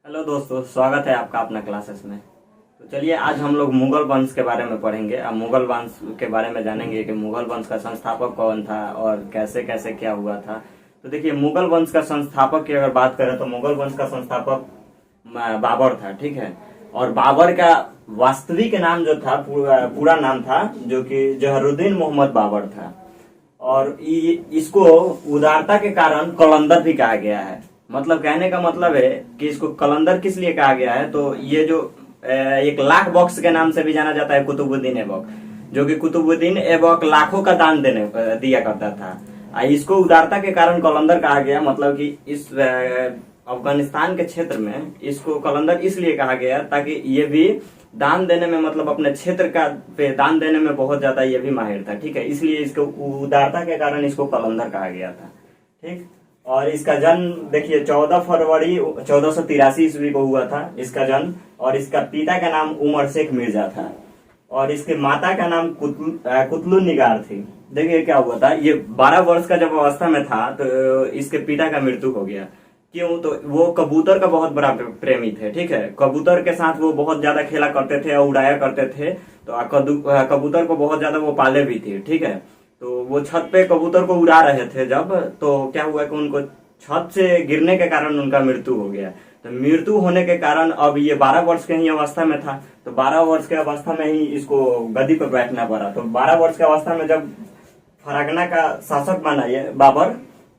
Hello दोस्तों, स्वागत है आपका अपना क्लासेस में। तो चलिए आज हम लोग मुगल वंश के बारे में पढ़ेंगे। अब मुगल वंश के बारे में जानेंगे कि मुगल वंश का संस्थापक कौन था और कैसे कैसे क्या हुआ था। तो देखिए, मुगल वंश का संस्थापक की अगर बात करें तो मुगल वंश का संस्थापक बाबर था, ठीक है। और बाबर का वास्तविक नाम जो था, पूरा नाम था, जो कि जहरुद्दीन मोहम्मद बाबर था। और इसको उदारता के कारण कलंदर भी कहा गया है। मतलब कहने का मतलब है कि इसको कलंदर किस लिए कहा गया है, तो ये जो एक लाख बॉक्स के नाम से भी जाना जाता है, कुतुबुद्दीन ऐबक, जो कि कुतुबुद्दीन ऐबक लाखों का दान दिया करता था। इसको उदारता के कारण कलंदर कहा गया। मतलब कि इस अफगानिस्तान के क्षेत्र में इसको कलंदर इसलिए कहा गया ताकि ये भी दान देने में, मतलब अपने क्षेत्र का पे दान देने में बहुत ज्यादा ये भी माहिर था, ठीक है। इसलिए इसको उदारता के कारण इसको कलंदर कहा गया था, ठीक। और इसका जन्म देखिए 14 फरवरी 1483 ईस्वी को हुआ था इसका जन्म। और इसका पिता का नाम उमर शेख मिर्जा था और इसके माता का नाम कुतलू निगार थी। देखिए क्या हुआ था, ये 12 वर्ष का जब अवस्था में था तो इसके पिता का मृत्यु हो गया। क्यों? तो वो कबूतर का बहुत बड़ा प्रेमी थे, ठीक है। कबूतर के साथ वो बहुत ज्यादा खेला करते थे और उड़ाया करते थे। तो कबूतर को बहुत ज्यादा वो पाले भी थे, ठीक है। तो वो छत पे कबूतर को उड़ा रहे थे जब, तो क्या हुआ कि उनको छत से गिरने के कारण उनका मृत्यु हो गया। तो मृत्यु होने के कारण अब ये 12 वर्ष के ही अवस्था में था, तो 12 वर्ष के अवस्था में ही इसको गद्दी पर बैठना पड़ा। तो 12 वर्ष के अवस्था में जब फरागना का शासक बना ये बाबर,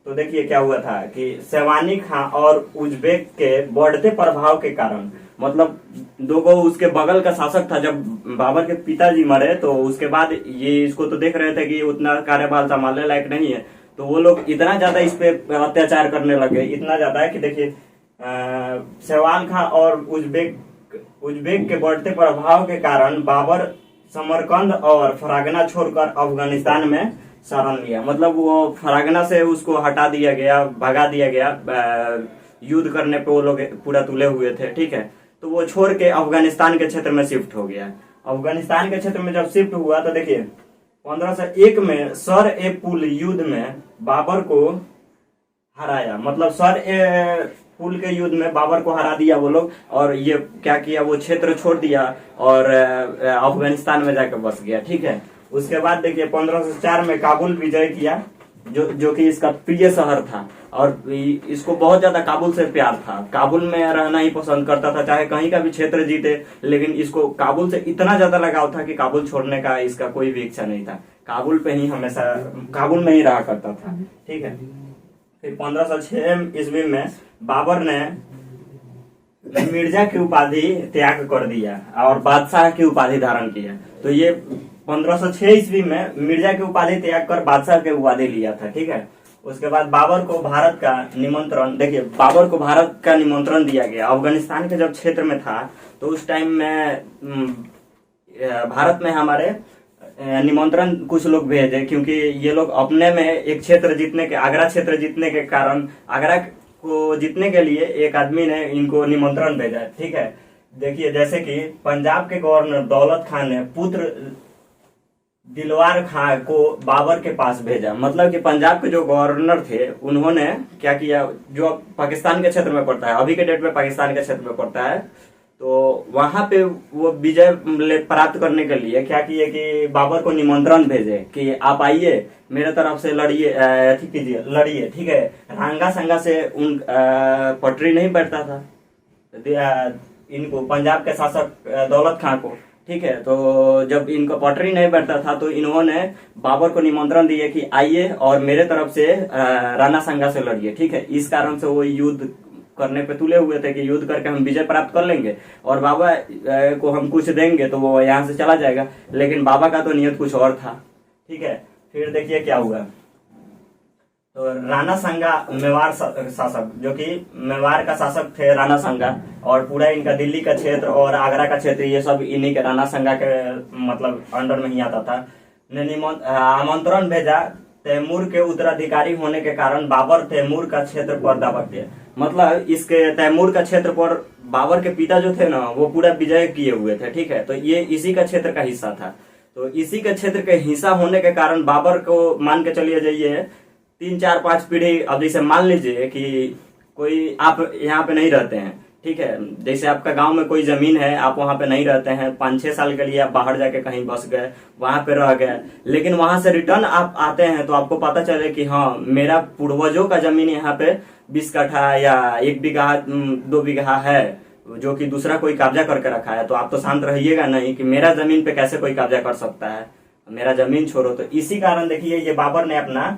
तो देखिए क्या हुआ था कि सेवानी खां और उज्बेक के बढ़ते प्रभाव के कारण, मतलब दो गो उसके बगल का शासक था। जब बाबर के पिताजी मरे तो उसके बाद ये इसको तो देख रहे थे कि उतना कार्यभार संभालने लायक नहीं है, तो वो लोग इतना ज्यादा इस पे अत्याचार करने लगे, इतना ज्यादा है कि देखिए सेवान खां और उज्बेक के बढ़ते प्रभाव के कारण बाबर समरकंद और फरागना छोड़कर अफगानिस्तान में शरण लिया। मतलब वो फरागना से उसको हटा दिया गया, भगा दिया गया। युद्ध करने पे वो लोग पूरा तुले हुए थे, ठीक है। तो वो छोड़ के अफगानिस्तान के क्षेत्र में शिफ्ट हो गया। अफगानिस्तान के क्षेत्र में जब शिफ्ट हुआ तो देखिए 1501 में सर ए पुल युद्ध में बाबर को हराया। मतलब सर ए पुल के युद्ध में बाबर को हरा दिया वो लोग। और ये क्या किया, वो क्षेत्र छोड़ दिया और अफगानिस्तान में जाकर बस गया, ठीक है। उसके बाद देखिए 1504 में काबुल विजय किया, जो कि इसका प्रिय शहर था। और इसको बहुत ज्यादा काबुल से प्यार था, काबुल में रहना ही पसंद करता था, चाहे कहीं का भी क्षेत्र जीते। लेकिन इसको काबुल से इतना ज्यादा लगाव था कि काबुल छोड़ने का इसका कोई भी इच्छा नहीं था। काबुल पे ही हमेशा, काबुल में ही रहा करता था, ठीक है। फिर 1506 ईस्वी में बाबर ने मिर्जा की उपाधि त्याग कर दिया और बादशाह की उपाधि धारण किया। तो ये 1506 ईस्वी में मिर्जा की उपाधि त्याग कर बादशाह की उपाधि लिया था, ठीक है। उसके बाद बाबर को भारत का निमंत्रण, देखिए बाबर को भारत का निमंत्रण दिया गया। अफगानिस्तान के जब क्षेत्र में था तो उस टाइम में भारत में हमारे निमंत्रण कुछ लोग भेजे, क्योंकि ये लोग अपने में एक क्षेत्र जीतने के, आगरा क्षेत्र जीतने के कारण, आगरा को जीतने के लिए एक आदमी ने इनको निमंत्रण भेजा, ठीक है। देखिए जैसे कि पंजाब के गवर्नर दौलत खान ने पुत्र दिलवार खां को बाबर के पास भेजा। मतलब कि पंजाब के जो गवर्नर थे उन्होंने क्या किया, जो पाकिस्तान के क्षेत्र में पड़ता है, अभी के डेट में पाकिस्तान के क्षेत्र में पड़ता है, तो वहां पे वो विजय प्राप्त करने के लिए क्या किए कि बाबर को निमंत्रण भेजे कि आप आइए, मेरे तरफ से लड़िए, ठीक कीजिए, लड़िए, ठीक है। रांगा संगा से उन पटरी नहीं बैठता था इनको, पंजाब के शासक दौलत खां को, ठीक है। तो जब इनको पटरी नहीं बैठता था तो इन्होंने बाबर को निमंत्रण दिए कि आइए और मेरे तरफ से राणा संगा से लड़िए, ठीक है। इस कारण से वो युद्ध करने पे तुले हुए थे कि युद्ध करके हम विजय प्राप्त कर लेंगे और बाबा को हम कुछ देंगे तो वो यहाँ से चला जाएगा। लेकिन बाबा का तो नियत कुछ और था, ठीक है। फिर देखिए क्या हुआ, तो राणा संगा मेवाड़ शासक, जो कि मेवाड़ का शासक थे राणा संगा, और पूरा इनका दिल्ली का क्षेत्र और आगरा का क्षेत्र ये सब इन्हीं के राणा संगा के मतलब अंडर में ही आता था, ने आमंत्रण भेजा। तैमूर के उत्तराधिकारी होने के कारण बाबर तैमूर का क्षेत्र पर दावा किया। मतलब इसके तैमूर का क्षेत्र पर बाबर के पिता जो थे ना, वो पूरा विजय किए हुए थे, ठीक है। तो ये इसी का क्षेत्र का हिस्सा था। तो इसी के क्षेत्र के हिस्सा होने के कारण बाबर को मान के चलिए जाइए 3 4 5 पीढ़ी, अब जैसे मान लीजिए कि कोई आप यहाँ पे नहीं रहते हैं, ठीक है। जैसे आपका गांव में कोई जमीन है, आप वहां पे नहीं रहते हैं, 5-6 साल के लिए आप बाहर जाके कहीं बस गए, वहां पे रह गए, लेकिन वहां से रिटर्न आप आते हैं तो आपको पता चले कि हाँ, मेरा पूर्वजों का जमीन यहाँ पे 20 कट्ठा या 1 बीघा 2 बीघा है, जो कि दूसरा कोई कब्जा करके रखा है, तो आप तो शांत रहिएगा नहीं कि मेरा जमीन पे कैसे कोई कब्जा कर सकता है, मेरा जमीन छोड़ो। तो इसी कारण देखिए, ये बाबर ने अपना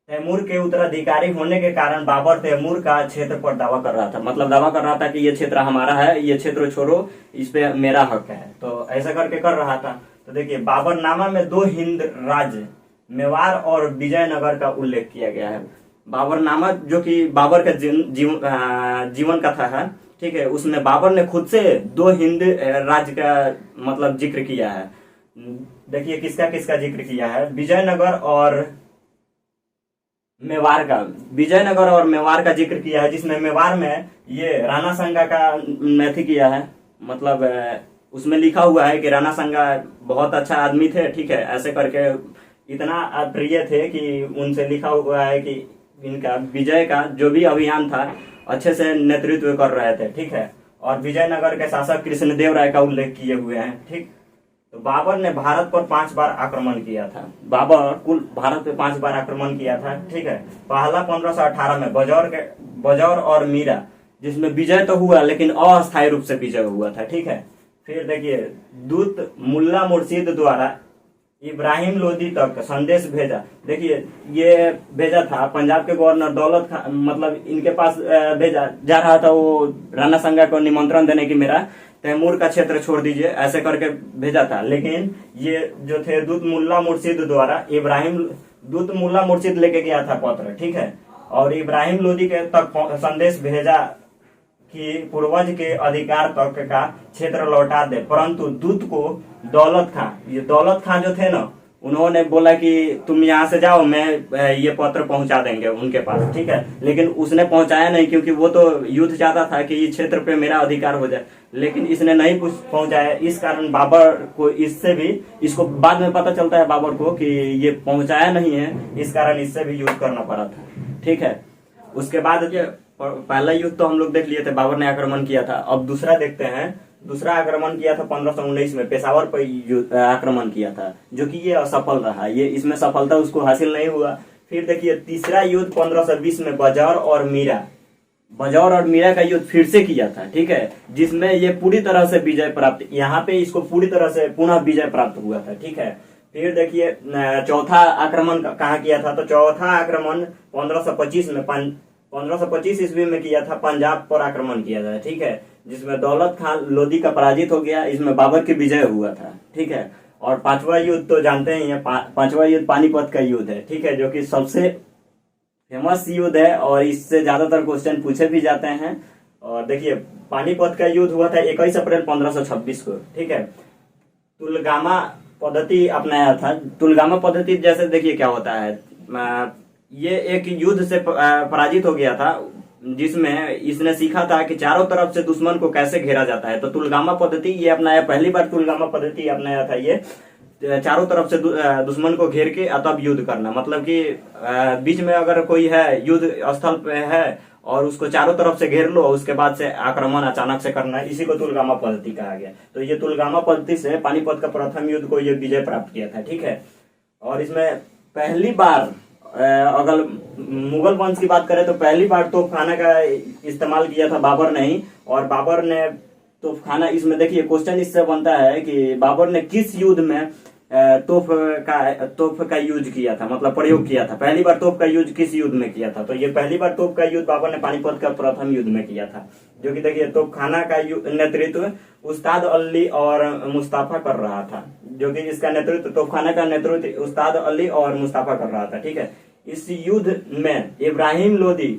तैमूर के उत्तराधिकारी होने के कारण बाबर तैमूर का क्षेत्र पर दावा कर रहा था, मतलब दावा कर रहा था कि ये क्षेत्र हमारा है, ये क्षेत्र छोड़ो, इस पे मेरा हक है। तो ऐसा करके कर रहा था। तो देखिए, बाबरनामा में 2 हिंद राज्य मेवाड़ और विजयनगर का उल्लेख किया गया है। बाबरनामा जो कि बाबर का जीवन कथा है, ठीक है, उसमें बाबर ने खुद से 2 हिंद राज्य का मतलब जिक्र किया है। देखिए किसका किसका जिक्र किया है, विजयनगर और मेवाड़ का। विजयनगर और मेवाड़ का जिक्र किया है, जिसमें मेवाड़ में ये राणा संगा का नैथी किया है। मतलब उसमें लिखा हुआ है कि राणा संगा बहुत अच्छा आदमी थे, ठीक है, ऐसे करके इतना प्रिय थे कि उनसे लिखा हुआ है कि इनका विजय का जो भी अभियान था अच्छे से नेतृत्व कर रहे थे, ठीक है। और विजयनगर के शासक कृष्णदेव राय का उल्लेख किए हुए हैं, ठीक। तो बाबर ने भारत पर 5 बार आक्रमण किया था। बाबर कुल भारत पे 5 बार आक्रमण किया था, ठीक है। पहला 1518 में बजौर और मीरा, जिसमें विजय तो हुआ लेकिन अस्थायी रूप से विजय हुआ था, ठीक है। फिर देखिए, दूत मुल्ला मुर्शीद द्वारा इब्राहिम लोदी तक संदेश भेजा। देखिए, ये भेजा था पंजाब के गवर्नर दौलत खान, मतलब इनके पास भेजा जा रहा था वो राणा संगा को निमंत्रण देने की, मेरा तैमूर का क्षेत्र छोड़ दीजिए, ऐसे करके भेजा था। लेकिन ये जो थे दूत मुल्ला मुर्शीद द्वारा दूत मुल्ला मुर्शीद लेके गया था पत्र, ठीक है, और इब्राहिम लोदी के तक संदेश भेजा कि पूर्वज के अधिकार तक का क्षेत्र लौटा दे, परंतु दूत को ये दौलत खान जो थे ना, उन्होंने बोला कि तुम यहाँ से जाओ, मैं ये पत्र पहुंचा देंगे उनके पास, ठीक है। लेकिन उसने पहुंचाया नहीं, क्योंकि वो तो युद्ध चाहता था कि इस क्षेत्र पे मेरा अधिकार हो जाए, लेकिन इसने नहीं कुछ पहुंचाया। इस कारण बाबर को इसको बाद में पता चलता है बाबर को कि ये पहुंचाया नहीं है, इस कारण इससे भी युद्ध करना पड़ा था, ठीक है। उसके बाद पहला युद्ध तो हम लोग देख लिए थे, बाबर ने आक्रमण किया था। अब दूसरा देखते हैं। दूसरा आक्रमण किया था 1519 में, पेशावर पर आक्रमण किया था, जो कि ये असफल रहा, ये इसमें सफलता उसको हासिल नहीं हुआ। फिर देखिए, तीसरा युद्ध 1520 में बजौर और मीरा का युद्ध फिर से किया था, ठीक है, जिसमें ये पूरी तरह से विजय प्राप्त, यहाँ पे इसको पूरी तरह से पुनः विजय प्राप्त हुआ था, ठीक है। फिर देखिए, चौथा आक्रमण कहाँ किया था, तो चौथा आक्रमण 1525 ईस्वी में किया था, पंजाब पर आक्रमण किया था, ठीक है, जिसमें दौलत खान लोदी का पराजित हो गया, इसमें बाबर की विजय हुआ था, ठीक है। और 5वां युद्ध तो जानते ही हैं, 5वां युद्ध पानीपत का युद्ध है, ठीक है, जो कि सबसे फेमस युद्ध है और इससे ज्यादातर क्वेश्चन पूछे भी जाते हैं। और देखिए, पानीपत का युद्ध हुआ था 21 अप्रैल 1526 को, ठीक है। तुलगामा पद्धति अपनाया था। तुलगामा पद्धति जैसे देखिए क्या होता है, ये एक युद्ध से पराजित हो गया था, जिसमें इसने सीखा था कि चारों तरफ से दुश्मन को कैसे घेरा जाता है। तो तुलगामा पद्धति ये अपनाया, पहली बार तुलगामा पद्धति अपनाया था ये, चारों तरफ से दुश्मन को घेर के तब युद्ध करना। मतलब कि बीच में अगर कोई है, युद्ध स्थल पे है और उसको चारों तरफ से घेर लो, उसके बाद से आक्रमण अचानक से करना, इसी को तुलगामा पद्धति कहा गया। तो ये तुलगामा पद्धति से पानीपत का प्रथम युद्ध को ये विजय प्राप्त किया था, ठीक है। और इसमें पहली बार अगर मुगल वंश की बात करें तो पहली बार तोपखाना का इस्तेमाल किया था बाबर ने ही। और बाबर ने इसमें देखिए क्वेश्चन इससे बनता है कि बाबर ने किस युद्ध में तोप का यूज किया था, मतलब प्रयोग किया था। पहली बार तोप का यूज किस युद्ध में किया था, तो ये पहली बार तोप का युद्ध बाबर ने पानीपत का प्रथम युद्ध में किया था, जो कि देखिए तोपखाना का नेतृत्व उस्ताद अली और मुस्ताफा कर रहा था, जो कि इसका नेतृत्व, तोपखाना का नेतृत्व उस्ताद अली और मुस्ताफा कर रहा था, ठीक है। इस युद्ध में इब्राहिम लोदी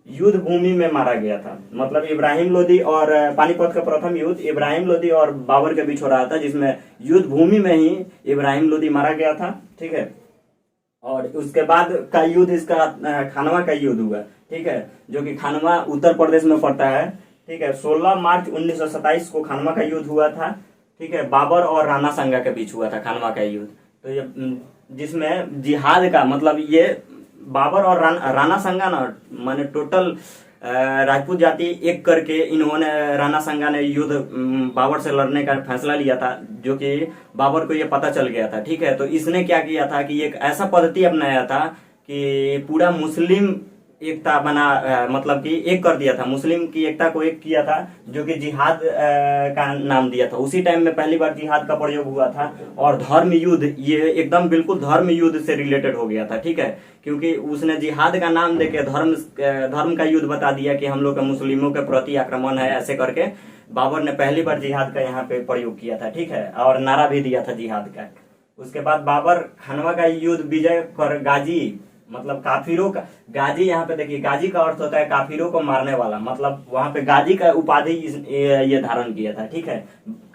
युद्ध भूमि में मारा गया था। मतलब इब्राहिम लोदी और पानीपत का प्रथम युद्ध इब्राहिम लोदी और बाबर के बीच हो रहा था, जिसमें युद्ध भूमि में ही इब्राहिम लोदी मारा गया था, ठीक है। और उसके बाद का युद्ध इसका खानवा का युद्ध हुआ, ठीक है, जो कि खानवा उत्तर प्रदेश में पड़ता है, ठीक है। 16 मार्च 1927 को खानवा का युद्ध हुआ था, ठीक है। बाबर और राणा संगा के बीच हुआ था खानवा का युद्ध। तो ये जिसमें जिहाद का मतलब ये बाबर और राणा संगा ना, माने टोटल राजपूत जाति एक करके इन्होंने, राणा संगा ने युद्ध बाबर से लड़ने का फैसला लिया था, जो कि बाबर को ये पता चल गया था। ठीक है, तो इसने क्या किया था कि एक ऐसा पद्धति अपनाया था कि पूरा मुस्लिम एकता बना, मतलब कि एक कर दिया था, मुस्लिम की एकता को एक किया था, जो कि जिहाद का नाम दिया था। उसी टाइम में पहली बार जिहाद का प्रयोग हुआ था, और धर्म युद्ध, ये एकदम बिल्कुल धर्म युद्ध से रिलेटेड हो गया था। ठीक है, क्योंकि उसने जिहाद का नाम देके धर्म का युद्ध बता दिया कि हम लोग का मुस्लिमों के प्रति आक्रमण है, ऐसे करके बाबर ने पहली बार जिहाद का यहाँ पे प्रयोग किया था। ठीक है, और नारा भी दिया था जिहाद का। उसके बाद बाबर खानवा का युद्ध विजय कर गाजी, मतलब काफिरों का, गाजी यहाँ पे देखिए, गाजी का अर्थ होता है काफिरों को मारने वाला, मतलब वहां पे गाजी का उपाधि ये धारण किया था। ठीक है,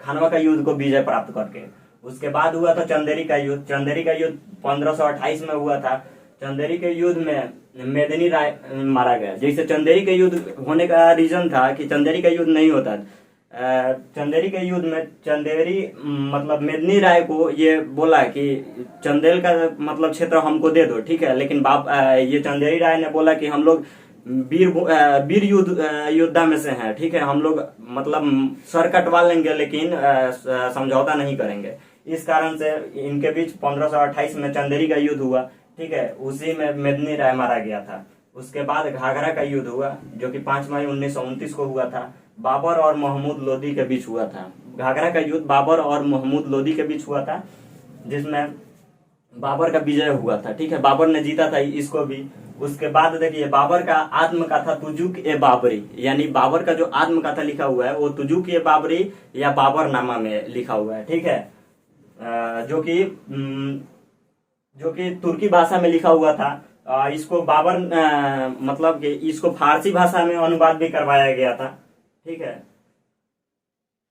खानवा का युद्ध को विजय प्राप्त करके। उसके बाद हुआ था चंदेरी का युद्ध। चंदेरी का युद्ध 1528 में हुआ था। चंदेरी के युद्ध में मेदिनी राय मारा गया। जैसे चंदेरी के युद्ध होने का रीजन था कि चंदेरी का युद्ध नहीं होता, चंदेरी के युद्ध में चंदेरी, मतलब मेदिनी राय को ये बोला कि चंदेल का मतलब क्षेत्र हमको दे दो। ठीक है, लेकिन ये चंदेरी राय ने बोला कि हम लोग वीर योद्धा में से हैं। ठीक है, हम लोग मतलब सर कटवा लेंगे, लेकिन समझौता नहीं करेंगे। इस कारण से इनके बीच 1528 में चंदेरी का युद्ध हुआ। ठीक है, उसी में मेदिनी राय मारा गया था। उसके बाद घाघरा का युद्ध हुआ, जो कि 5 मई 1929 को हुआ था। बाबर और महमूद लोदी के बीच हुआ था। घाघरा का युद्ध बाबर और महमूद लोदी के बीच हुआ था, जिसमें बाबर का विजय हुआ था। ठीक है, बाबर ने जीता था इसको भी। उसके बाद देखिए, बाबर का आत्मकथा तुजुक ए बाबरी, यानी बाबर का जो आत्मकथा लिखा हुआ है वो तुजुक ए बाबरी या बाबरनामा में लिखा हुआ है। ठीक है, जो कि तुर्की भाषा में लिखा हुआ था। इसको बाबर मतलब कि इसको फारसी भाषा में अनुवाद भी करवाया गया था। ठीक है,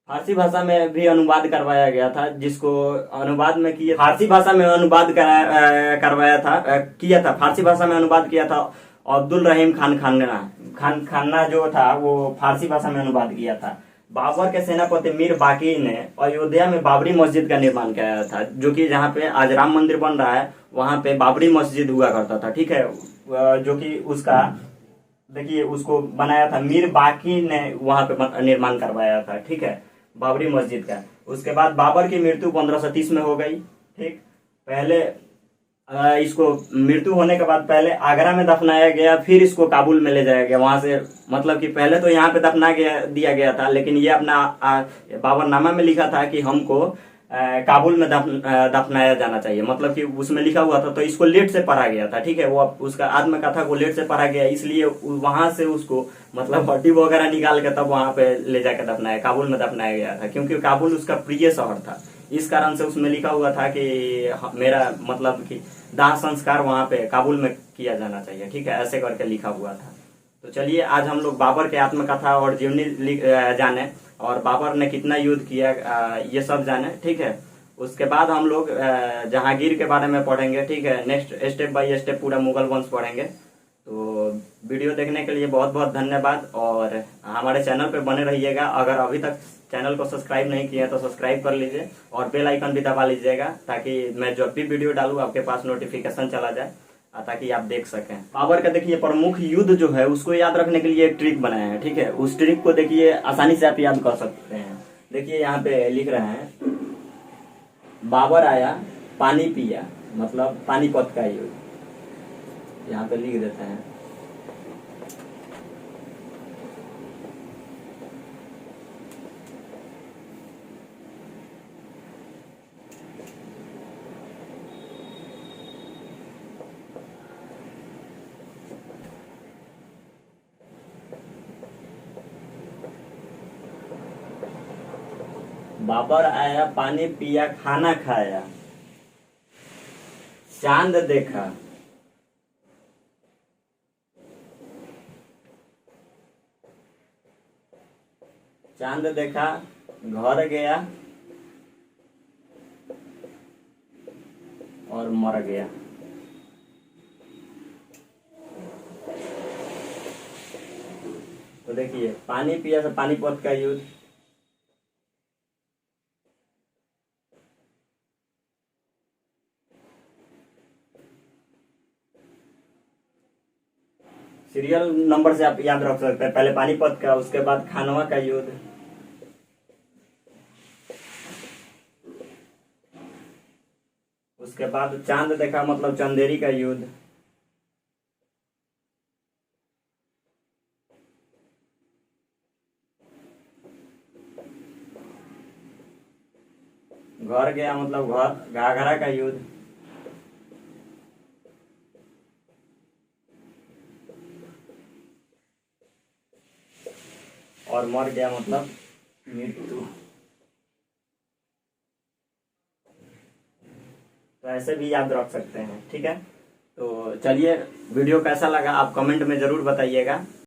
फारसी भाषा में भी अनुवाद करवाया गया था, जिसको अनुवाद में किया, फारसी भाषा में अनुवाद करवाया था, किया था, फारसी भाषा में अनुवाद किया था अब्दुल रहीम खान्ना जो था वो फारसी भाषा में अनुवाद किया था। बाबर के सेनापति मीर बाकी ने अयोध्या में बाबरी मस्जिद का निर्माण किया था, जो कि जहाँ पे आज राम मंदिर बन रहा है वहां पे बाबरी मस्जिद हुआ करता था। ठीक है, जो कि उसका देखिए उसको बनाया था मीर बाकी ने, वहां पे निर्माण करवाया था। ठीक है, बाबरी मस्जिद का। उसके बाद बाबर की मृत्यु 1530 में हो गई। ठीक, पहले इसको मृत्यु होने के बाद पहले आगरा में दफनाया गया, फिर इसको काबुल में ले जाया गया वहां से, मतलब कि पहले तो यहाँ पे दिया गया था, लेकिन ये अपना बाबरनामा में लिखा था कि हमको काबुल में दफनाया जाना चाहिए, मतलब कि उसमें लिखा हुआ था, तो इसको लेट से पढ़ा गया था। ठीक है, वो उसका आत्मकथा को लेट से पढ़ा गया, इसलिए वहां से उसको मतलब हड्डी वगैरह निकाल के तब वहां पे ले जाकर दफनाया, काबुल में दफनाया गया था, क्योंकि काबुल उसका प्रिय शहर था। इस कारण से उसमें लिखा हुआ था कि मेरा मतलब कि दाह संस्कार वहां पे काबुल में किया जाना चाहिए। ठीक है, ऐसे करके लिखा हुआ था। तो चलिए आज हम लोग बाबर के आत्मकथा और जीवनी जाने, और बाबर ने कितना युद्ध किया ये सब जाने। ठीक है, उसके बाद हम लोग जहांगीर के बारे में पढ़ेंगे। ठीक है, नेक्स्ट स्टेप बाय स्टेप पूरा मुगल वंश पढ़ेंगे। तो वीडियो देखने के लिए बहुत बहुत धन्यवाद, और हमारे चैनल पे बने रहिएगा। अगर अभी तक चैनल को सब्सक्राइब नहीं किया तो सब्सक्राइब कर लीजिए, और बेल आइकन भी दबा लीजिएगा, ताकि मैं जब भी वीडियो डालूं आपके पास नोटिफिकेशन चला जाए, ताकि आप देख सकें। बाबर का देखिए प्रमुख युद्ध जो है उसको याद रखने के लिए एक ट्रिक बनाया है। ठीक है, उस ट्रिक को देखिए आसानी से आप याद कर सकते हैं। देखिए यहाँ पे लिख रहे हैं, बाबर आया पानी पिया, मतलब पानीपत का युद्ध, यहाँ पे लिख देते हैं। बाबर आया पानी पिया खाना खाया, चांद देखा, चांद देखा, घर गया और मर गया। तो देखिए पानी पिया से पानीपत का युद्ध, सीरियल नंबर से आप याद रख सकते हैं। पहले पानीपत का, उसके बाद खानवा का युद्ध, उसके बाद चांद देखा मतलब चंदेरी का युद्ध, घर गया मतलब घर घाघरा का युद्ध, और मर गया मतलब मृत्यु। तो ऐसे भी याद रख सकते हैं, ठीक है। तो चलिए, वीडियो कैसा लगा आप कमेंट में जरूर बताइएगा।